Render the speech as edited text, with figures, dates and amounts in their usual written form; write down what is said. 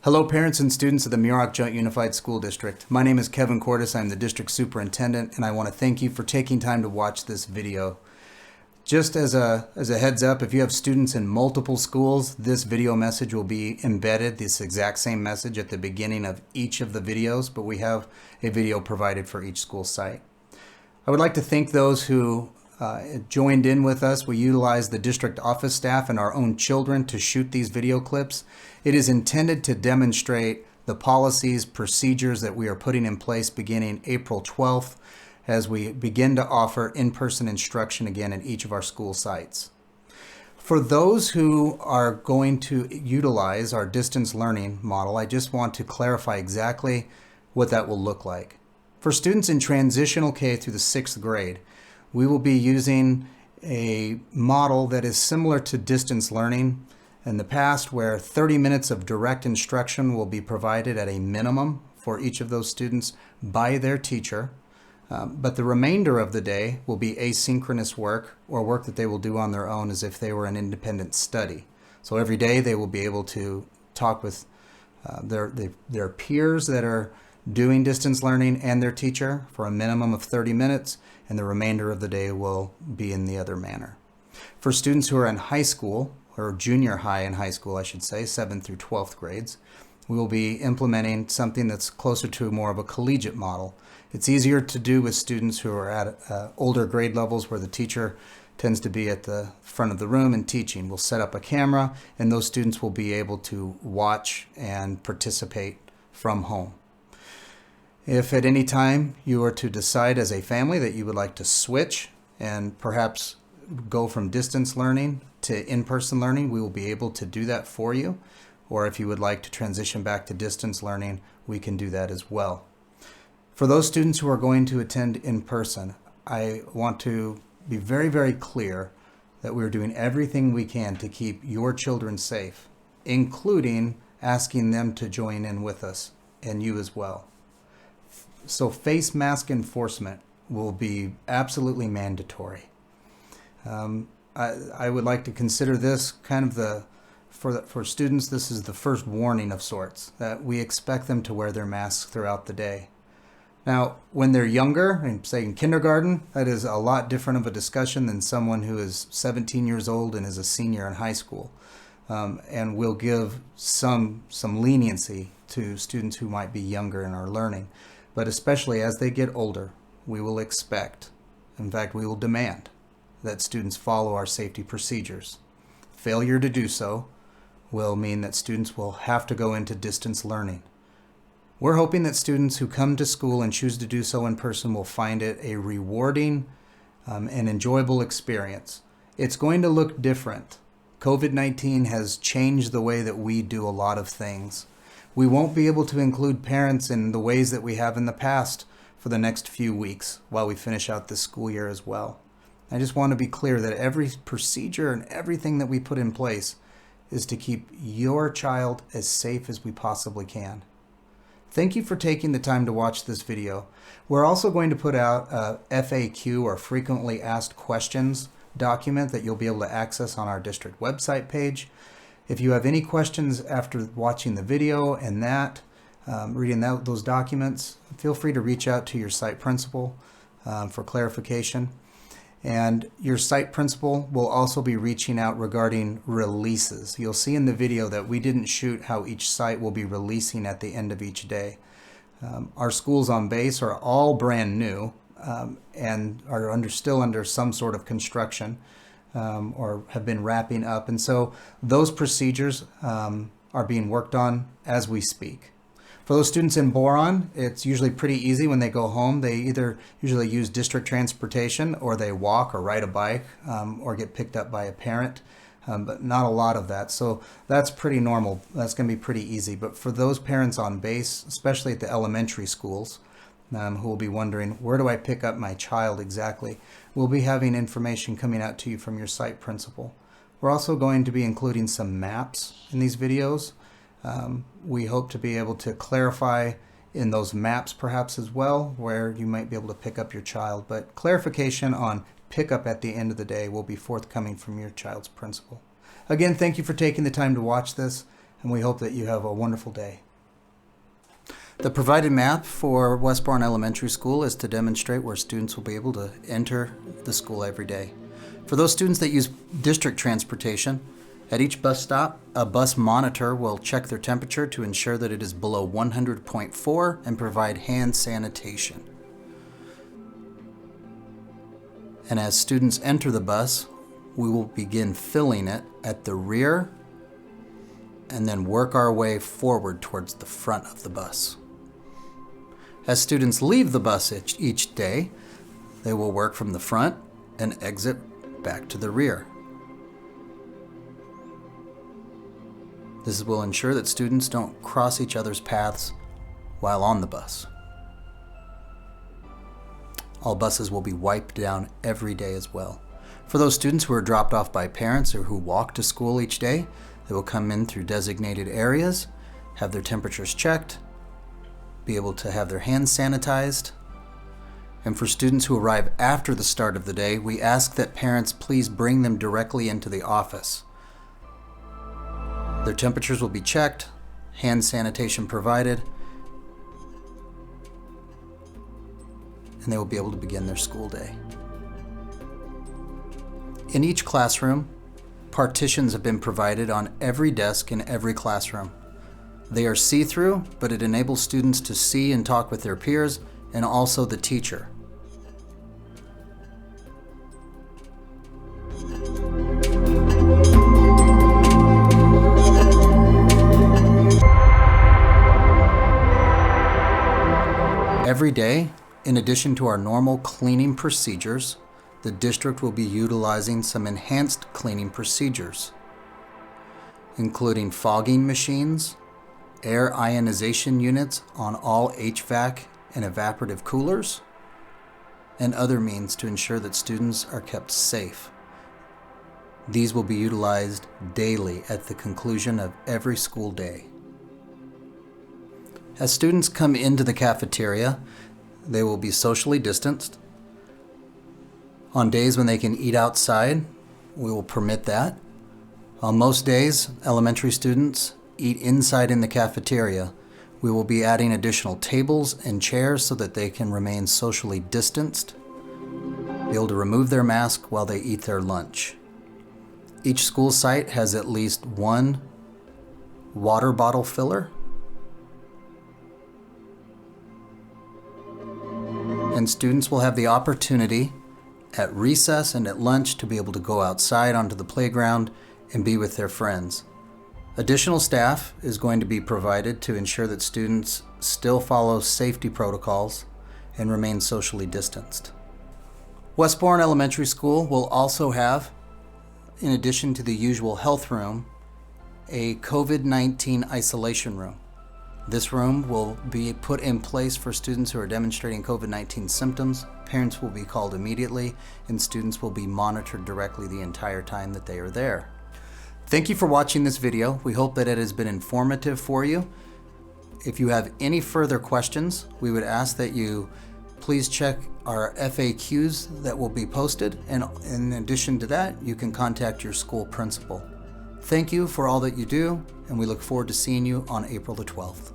Hello parents and students of the Muroc Joint Unified School District. My name is Kevin Cordes. I'm the district superintendent, and I want to thank you for taking time to watch this video. Just as a heads up, if you have students in multiple schools, this video message will be embedded, this exact same message at the beginning of each of the videos, but we have a video provided for each school site. I would like to thank those who joined in with us. We utilize the district office staff and our own children to shoot these video clips. It is intended to demonstrate the policies, procedures that we are putting in place beginning April 12th as we begin to offer in-person instruction again at each of our school sites. For those who are going to utilize our distance learning model, I just want to clarify exactly what that will look like. For students in transitional K through the 6th grade, we will be using a model that is similar to distance learning in the past, where 30 minutes of direct instruction will be provided at a minimum for each of those students by their teacher. But the remainder of the day will be asynchronous work, or work that they will do on their own as if they were an independent study. So every day they will be able to talk with their peers that are doing distance learning and their teacher for a minimum of 30 minutes, and the remainder of the day will be in the other manner. For students who are in high school, or junior high and high school, I should say, 7th through 12th grades, we will be implementing something that's closer to more of a collegiate model. It's easier to do with students who are at older grade levels, where the teacher tends to be at the front of the room and teaching. We'll set up a camera, and those students will be able to watch and participate from home. If at any time you are to decide as a family that you would like to switch and perhaps go from distance learning to in-person learning, we will be able to do that for you. Or if you would like to transition back to distance learning, we can do that as well. For those students who are going to attend in person, I want to be very, very clear that we're doing everything we can to keep your children safe, including asking them to join in with us, and you as well. So face mask enforcement will be absolutely mandatory. I would like to consider this kind of for students, this is the first warning of sorts, that we expect them to wear their masks throughout the day. Now, when they're younger, and say in kindergarten, that is a lot different of a discussion than someone who is 17 years old and is a senior in high school. And we'll give some leniency to students who might be younger in our learning. But especially as they get older, we will expect, in fact, we will demand that students follow our safety procedures. Failure to do so will mean that students will have to go into distance learning. We're hoping that students who come to school and choose to do so in person will find it a rewarding and enjoyable experience. It's going to look different. COVID-19 has changed the way that we do a lot of things. We won't be able to include parents in the ways that we have in the past for the next few weeks while we finish out this school year as well. I just want to be clear that every procedure and everything that we put in place is to keep your child as safe as we possibly can. Thank you for taking the time to watch this video. We're also going to put out a FAQ, or frequently asked questions document, that you'll be able to access on our district website page. If you have any questions after watching the video and reading those documents, feel free to reach out to your site principal for clarification. And your site principal will also be reaching out regarding releases. You'll see in the video that we didn't shoot how each site will be releasing at the end of each day. Our schools on base are all brand new and are still under some sort of construction or have been wrapping up. And so those procedures are being worked on as we speak. For those students in Boron, it's usually pretty easy when they go home. They either usually use district transportation, or they walk or ride a bike, or get picked up by a parent, but not a lot of that. So that's pretty normal. That's going to be pretty easy. But for those parents on base, especially at the elementary schools, who will be wondering, where do I pick up my child exactly? We'll be having information coming out to you from your site principal. We're also going to be including some maps in these videos. We hope to be able to clarify in those maps perhaps as well where you might be able to pick up your child, but clarification on pickup at the end of the day will be forthcoming from your child's principal. Again, thank you for taking the time to watch this. and we hope that you have a wonderful day. The provided map for West Boron Elementary School is to demonstrate where students will be able to enter the school every day. For those students that use district transportation, at each bus stop, a bus monitor will check their temperature to ensure that it is below 100.4 and provide hand sanitation. And as students enter the bus, we will begin filling it at the rear and then work our way forward towards the front of the bus. As students leave the bus each day, they will work from the front and exit back to the rear. This will ensure that students don't cross each other's paths while on the bus. All buses will be wiped down every day as well. For those students who are dropped off by parents or who walk to school each day, they will come in through designated areas, have their temperatures checked, be able to have their hands sanitized. And for students who arrive after the start of the day, we ask that parents please bring them directly into the office. Their temperatures will be checked, hand sanitation provided, and they will be able to begin their school day. In each classroom, partitions have been provided on every desk in every classroom. They are see-through, but it enables students to see and talk with their peers and also the teacher. Every day, in addition to our normal cleaning procedures, the district will be utilizing some enhanced cleaning procedures, including fogging machines, air ionization units on all HVAC and evaporative coolers, and other means to ensure that students are kept safe. These will be utilized daily at the conclusion of every school day. As students come into the cafeteria, they will be socially distanced. On days when they can eat outside, we will permit that. On most days, elementary students eat inside in the cafeteria. We will be adding additional tables and chairs so that they can remain socially distanced, be able to remove their mask while they eat their lunch. Each school site has at least one water bottle filler, and students will have the opportunity at recess and at lunch to be able to go outside onto the playground and be with their friends. Additional staff is going to be provided to ensure that students still follow safety protocols and remain socially distanced. West Boron Elementary School will also have, in addition to the usual health room, a COVID-19 isolation room. This room will be put in place for students who are demonstrating COVID-19 symptoms. Parents will be called immediately, and students will be monitored directly the entire time that they are there. Thank you for watching this video. We hope that it has been informative for you. If you have any further questions, we would ask that you please check our FAQs that will be posted, and in addition to that, you can contact your school principal. Thank you for all that you do, and we look forward to seeing you on April the 12th.